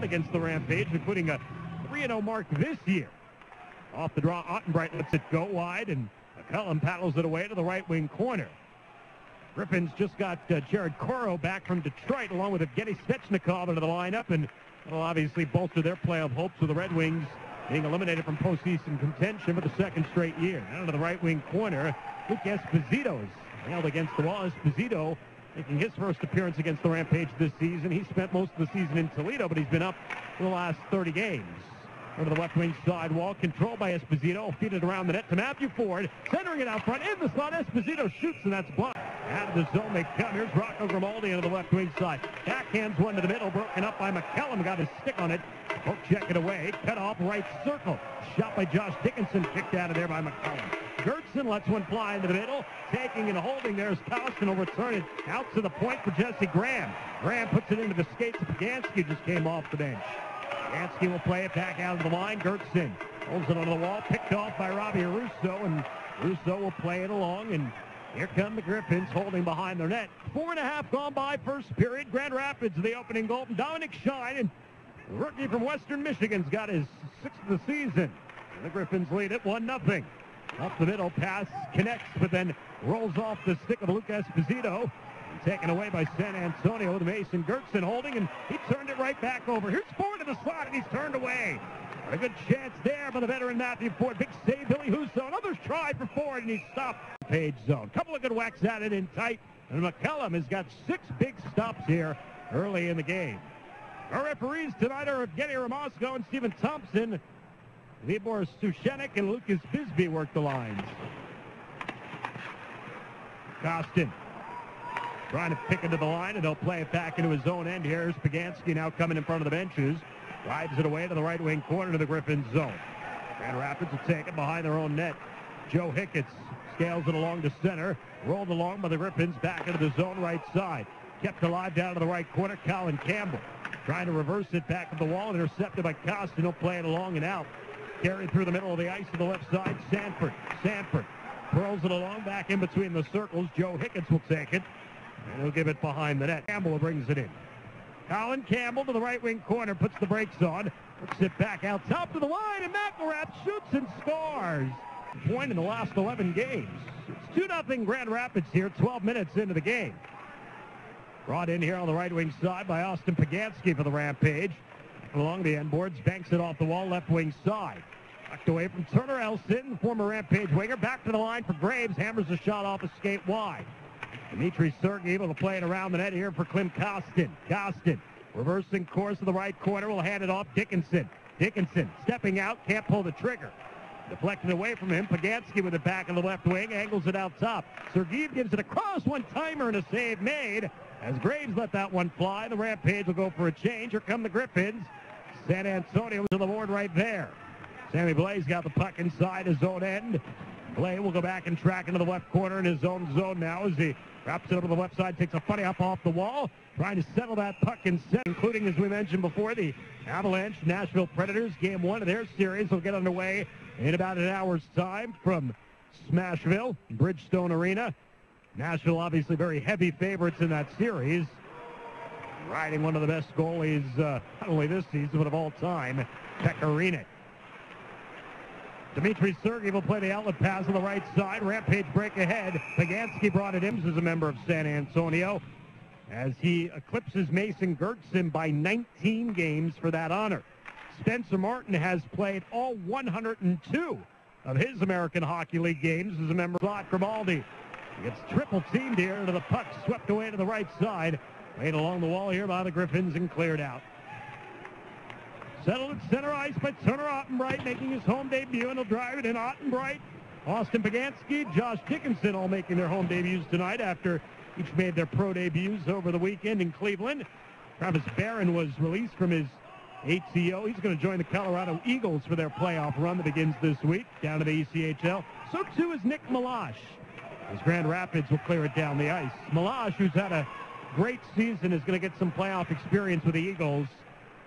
run against the Rampage, including a 3-0 mark this year. Off the draw, Ottenbright lets it go wide, and McCullum paddles it away to the right wing corner. Griffins just got Jared Coro back from Detroit, along with Evgeny Svechnikov into the lineup, and will obviously bolster their playoff hopes with the Red Wings being eliminated from postseason contention for the second straight year. Down to the right wing corner, Luke Esposito is nailed against the wall. Esposito making his first appearance against the Rampage this season. He spent most of the season in Toledo, but he's been up for the last 30 games. Over the left wing side wall, controlled by Esposito, feed it around the net to Matthew Ford, centering it out front, in the slot, Esposito shoots, and that's blocked. Out of the zone they come, here's Rocco Grimaldi into the left wing side. Backhands one to the middle, broken up by McCullum, got his stick on it, poke check it away, cut off right circle, shot by Josh Dickinson, kicked out of there by McCullum. Gertson lets one fly into the middle, taking and holding, there's Kostin, will return it out to the point for Jesse Graham. Graham puts it into the skates, Pagansky just came off the bench. Pagansky will play it back out of the line. Gertson holds it onto the wall, picked off by Robbie Russo, and Russo will play it along, and here come the Griffins holding behind their net. 4.5 gone by first period. Grand Rapids, the opening goal from Dominic Shine, and the rookie from Western Michigan's got his 6th of the season. And the Griffins lead it 1-0. Up the middle, pass connects, but then rolls off the stick of Luke Esposito. Taken away by San Antonio with Mason Gertson holding, and he turned it right back over. Here's Ford to the slot, and he's turned away. A good chance there by the veteran Matthew Ford. Big save, Billy Husso. Another try for Ford, and he's stopped. Page zone. Couple of good whacks at it in tight, and McCullum has got 6 big stops here early in the game. Our referees tonight are Evgeny Ramosko and Stephen Thompson. Libor Sushenik and Lucas Bisbee work the lines. Kostin trying to pick into the line, and they'll play it back into his own end here. Here's Pagansky now coming in front of the benches. Rides it away to the right wing corner to the Griffins zone. Grand Rapids will take it behind their own net. Joe Hicketts scales it along to center. Rolled along by the Griffins back into the zone right side. Kept alive down to the right corner. Colin Campbell trying to reverse it back to the wall. Intercepted by Kostin. He'll play it along and out. Carried through the middle of the ice to the left side. Sanford curls it along back in between the circles. Joe Hicketts will take it, and he'll give it behind the net. Campbell brings it in. Colin Campbell to the right wing corner, puts the brakes on, puts it back out top to the line, and McElrath shoots and scores. Point in the last 11 games. It's 2-0 Grand Rapids here, 12 minutes into the game. Brought in here on the right wing side by Austin Pagansky for the Rampage. Along the end boards, banks it off the wall, left wing side. Tucked away from Turner Elson, former Rampage winger. Back to the line for Graves, hammers a shot off a skate wide. Dmitry Sergeyev will play it around the net here for Klim Kostin. Kostin, reversing course to the right corner, will hand it off Dickinson. Dickinson stepping out, can't pull the trigger. Deflected away from him. Pagansky with it back in the left wing, angles it out top. Sergeyev gives it a cross, one-timer, and a save made. As Graves let that one fly, the Rampage will go for a change. Here come the Griffins. San Antonio to the board right there. Sammy Blais got the puck inside his own end. Blais will go back and track into the left corner in his own zone now as he wraps it over the left side, takes a funny up off the wall, trying to settle that puck in set, including, as we mentioned before, the Avalanche Nashville Predators. Game 1 of their series will get underway in about an hour's time from Smashville, Bridgestone Arena. Nashville obviously very heavy favorites in that series. Riding one of the best goalies, not only this season, but of all time, Pekarinek. Dmitry Sergeyev will play the outlet pass on the right side. Rampage break ahead. Pagansky brought it in as a member of San Antonio as he eclipses Mason Gertson by 19 games for that honor. Spencer Martin has played all 102 of his American Hockey League games as a member of Grimaldi. He gets triple teamed here into the puck, swept away to the right side. Played along the wall here by the Griffins and cleared out. Settled at center ice by Turner Ottenbright, making his home debut, and he'll drive it in. Ottenbright, Austin Pagansky, Josh Dickinson all making their home debuts tonight after each made their pro debuts over the weekend in Cleveland. Travis Barron was released from his ATO. He's going to join the Colorado Eagles for their playoff run that begins this week down to the ECHL. So too is Nick Malash, as Grand Rapids will clear it down the ice. Malash, who's had a great season, is going to get some playoff experience with the Eagles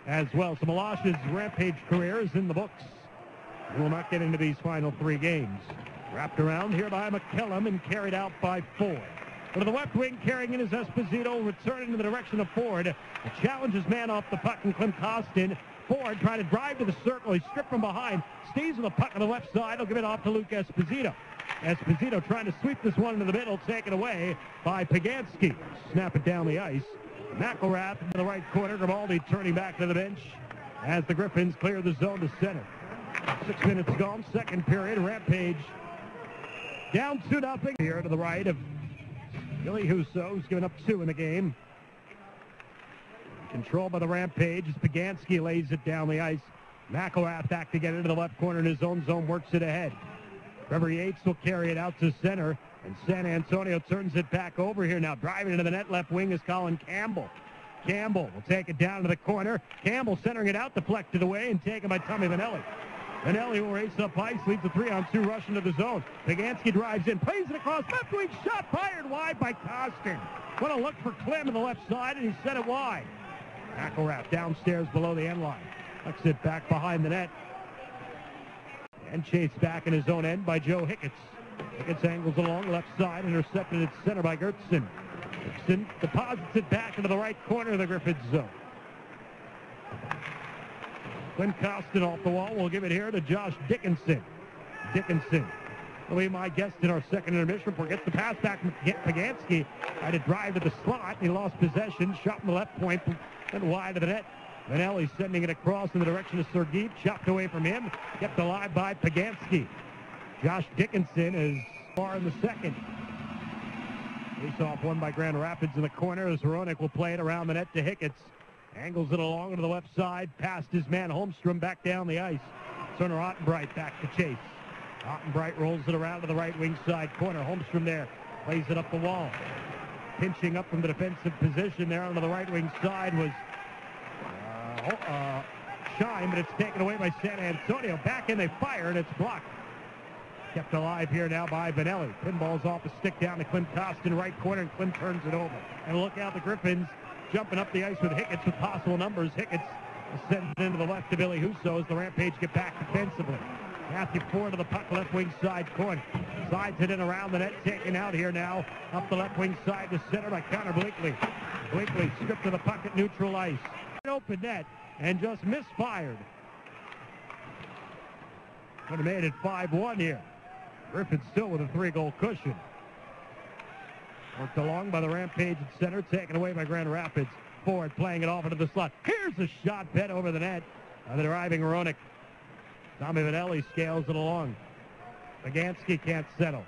as well. So Malash's Rampage career is in the books. He will not get into these final 3 games. Wrapped around here by McCullum and carried out by Ford. To the left wing, carrying in is Esposito, returning in the direction of Ford. The challenges man off the puck, and Clint Costin. Ford trying to drive to the circle. He's stripped from behind. Stays with the puck on the left side. He'll give it off to Luke Esposito. Esposito trying to sweep this one into the middle, taken away by Pagansky. Snap it down the ice. McElrath into the right corner. Grimaldi turning back to the bench as the Griffins clear the zone to center. 6 minutes gone, second period. Rampage down 2-0 here to the right of Billy Husso, who's given up 2 in the game. Controlled by the Rampage as Pagansky lays it down the ice. McElrath back to get into the left corner in his own zone, works it ahead. Trevor Yates will carry it out to center, and San Antonio turns it back over here now. Driving into the net, left wing is Colin Campbell. Campbell will take it down to the corner. Campbell centering it out, deflected away, and taken by Tommy Vanelli. Vanelli will race up ice, leads a 3-on-2 rush into the zone. Pagansky drives in, plays it across, left wing shot, fired wide by Costin. What a look for Clem on the left side, and he set it wide. McElrath downstairs below the end line. Tucks it back behind the net. And chased back in his own end by Joe Hicketts. Hicketts angles along left side, intercepted at center by Gertson. Gertson deposits it back into the right corner of the Griffins zone. Clint Costin off the wall. We'll give it here to Josh Dickinson. Dickinson will be my guest in our second intermission report. Gets the pass back from Pagansky. Tried to drive to the slot. He lost possession. Shot from the left point and wide of the net. Vanelli sending it across in the direction of Sergeev. Chopped away from him. Kept alive by Pagansky. Josh Dickinson is far in the second. Face-off won by Grand Rapids in the corner as Hronek will play it around the net to Hicketts. Angles it along to the left side, past his man Holmstrom, back down the ice. Turner Ottenbright back to chase. Ottenbright rolls it around to the right wing side corner. Holmstrom there, plays it up the wall. Pinching up from the defensive position there onto the right wing side was Shine, but it's taken away by San Antonio. Back in, they fire, and it's blocked. Kept alive here now by Vanelli. Pinball's off the stick down to Clint Costin, right corner, and Clint turns it over. And look out, the Griffins jumping up the ice with Hicketts with possible numbers. Hicketts sends it into the left to Billy Husso as the Rampage get back defensively. Matthew Ford to the puck, left wing side corner. Slides it in around the net, taken out here now. Up the left wing side to center by Connor Bleakley. Bleakley stripped to the puck at neutral ice. Open net and just misfired. Would have made it 5-1 here. Griffin still with a 3-goal cushion. Worked along by the Rampage at center, taken away by Grand Rapids. Ford playing it off into the slot. Here's a shot, bet over the net. The driving Hronek. Tommy Vanelli scales it along. Pagansky can't settle.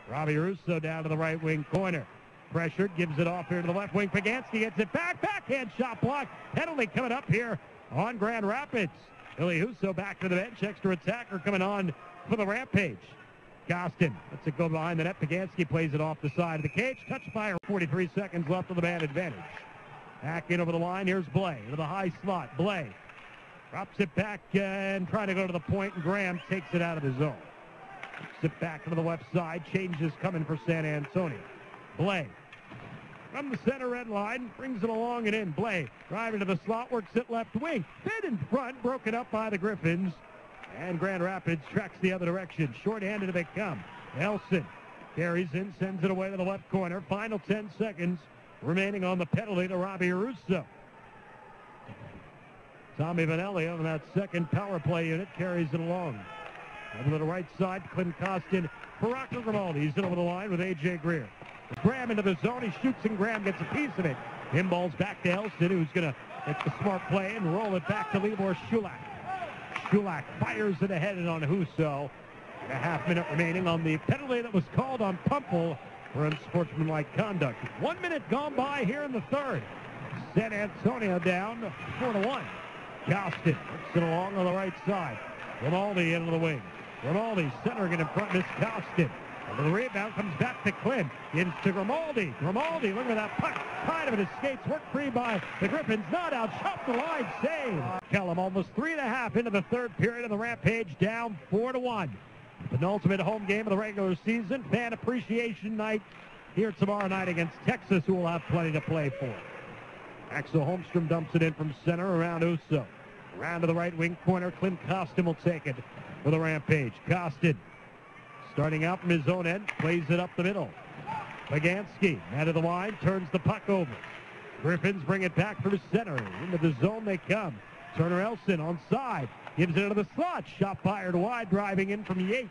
Robbie Russo down to the right wing corner. Pressured, gives it off here to the left wing. Pagansky gets it back. Backhand shot blocked. Penalty coming up here on Grand Rapids. Billy Husso back to the bench. Extra attacker coming on for the Rampage. Costin lets it go behind the net. Pagansky plays it off the side of the cage. Touch fire. 43 seconds left of the man advantage. Back in over the line. Here's Blay into the high slot. Blay drops it back and trying to go to the point, and Graham takes it out of the zone. Sit back to the left side. Changes coming for San Antonio. Blay from the center red line, brings it along and in. Blay driving to the slot, works it left wing. Fed in front, broken up by the Griffins. And Grand Rapids tracks the other direction. Short-handed they come. Nelson carries in, sends it away to the left corner. Final 10 seconds remaining on the penalty to Robbie Russo. Tommy Vanelli on that second power play unit carries it along. Over to the right side, Clint Costin for Rocco Grimaldi. He's in over the line with A.J. Greer. Graham into the zone. He shoots and Graham gets a piece of it. Pinball's back to Elston, who's going to make the smart play and roll it back to Libor Shulak. Shulak fires it ahead and on Husso. And a half-minute remaining on the penalty that was called on Pumple for unsportsmanlike conduct. 1 minute gone by here in the third. San Antonio down 4-1. Costin works it along on the right side. Grimaldi into the wing. Grimaldi centering it in front. Miss Costin. And the rebound comes back to Clint. Into Grimaldi. Grimaldi, look at that puck. Kind of it escapes. Worked free by the Griffins. Not out. Shot the line. Save. Kellum almost 3.5 into the third period of the Rampage, down 4-1. Penultimate home game of the regular season. Fan appreciation night here tomorrow night against Texas, who will have plenty to play for. Axel Holmstrom dumps it in from center around Husso. Around to the right wing corner. Clint Costin will take it for the Rampage. Costin starting out from his own end, plays it up the middle. Pagansky, man of the line, turns the puck over. Griffins bring it back for center. Into the zone they come. Turner Elson on side. Gives it into the slot. Shot fired wide, driving in from Yates.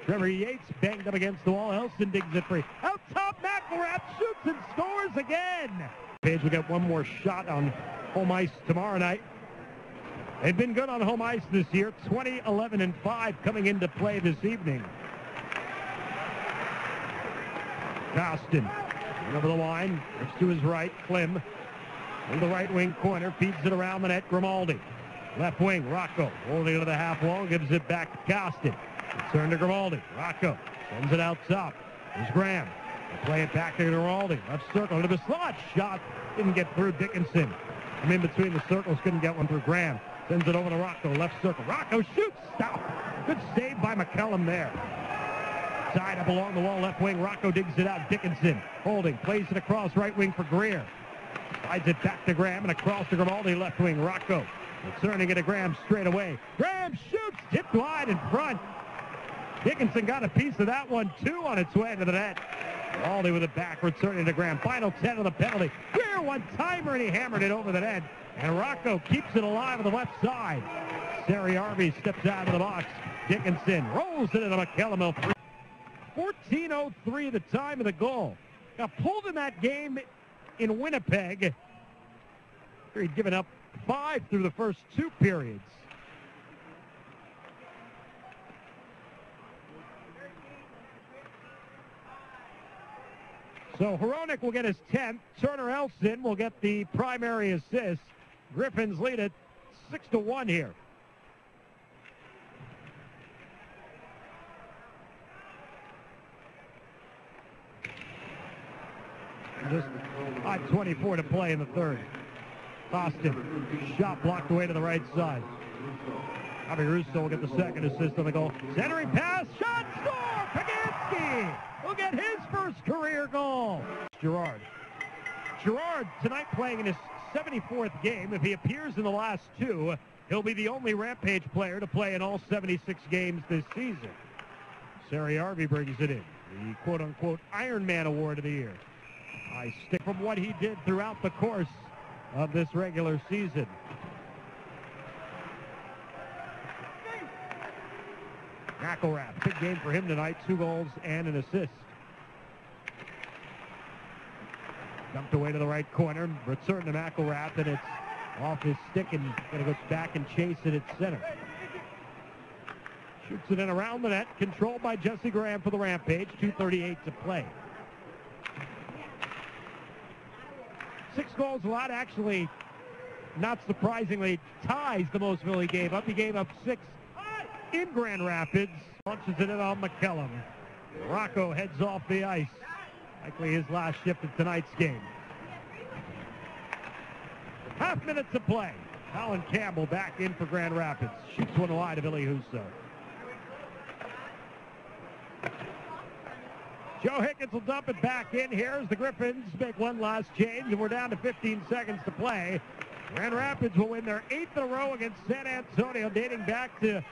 Trevor Yates banged up against the wall. Elson digs it free. Out top, McElrath shoots and scores again. Page will get one more shot on home ice tomorrow night. They've been good on home ice this year. 20, 11, and 5 coming into play this evening. Costin over the line. Looks to his right. Klim in the right wing corner. Feeds it around the net. Grimaldi. Left wing. Rocco holding it to the half wall. Gives it back to Costin. Return to Grimaldi. Rocco sends it out top. There's Graham. They play it back to Grimaldi. Left circle into the slot. Shot didn't get through Dickinson. From in between the circles. Couldn't get one through Graham. Sends it over to Rocco. Left circle. Rocco shoots. Stop. Good save by McCallum there. Side up along the wall, left wing. Rocco digs it out. Dickinson holding. Plays it across right wing for Greer. Slides it back to Graham and across to Grimaldi, left wing. Rocco returning it to Graham straight away. Graham shoots. Tipped wide in front. Dickinson got a piece of that one, too, on its way to the net. Grimaldi with it back, returning to Graham. Final 10 of the penalty. Greer one-timer, and he hammered it over the net. And Rocco keeps it alive on the left side. Sariarvi steps out of the box. Dickinson rolls it into McCallum. 14:03 the time of the goal. Got pulled in that game in Winnipeg. He'd given up 5 through the first 2 periods. So Hronek will get his 10th. Turner Elson will get the primary assist. Griffins lead it 6-1 here. Just 5:24 to play in the third. Costin, shot blocked away to the right side. Javi Russo will get the second assist on the goal. Centering pass, shot, score! Pagansky will get his first career goal. Girard tonight playing in his 74th game. If he appears in the last 2, he'll be the only Rampage player to play in all 76 games this season. Sariarvi brings it in. The quote-unquote Iron Man Award of the year. I stick from what he did throughout the course of this regular season. McElrath, big game for him tonight, 2 goals and an assist. Dumped away to the right corner, return to McElrath, and it's off his stick and going to go back and chase it at center. Shoots it in around the net, controlled by Jesse Graham for the Rampage, 2:38 to play. 6 goals allowed, actually, not surprisingly, ties the most Philly gave up. He gave up 6 in Grand Rapids. Launches it in on McCallum. Rocco heads off the ice. Likely his last shift of tonight's game. Half minute to play. Colin Campbell back in for Grand Rapids. Shoots one wide to Billy Husso. Joe Hickens will dump it back in here as the Griffins make one last change, and we're down to 15 seconds to play. Grand Rapids will win their 8th in a row against San Antonio, dating back to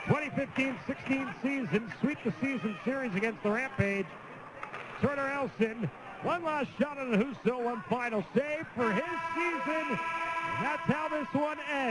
2015-16 season. Sweep the season series against the Rampage. Turner Elson, one last shot on Husso, one final save for his season. And that's how this one ends.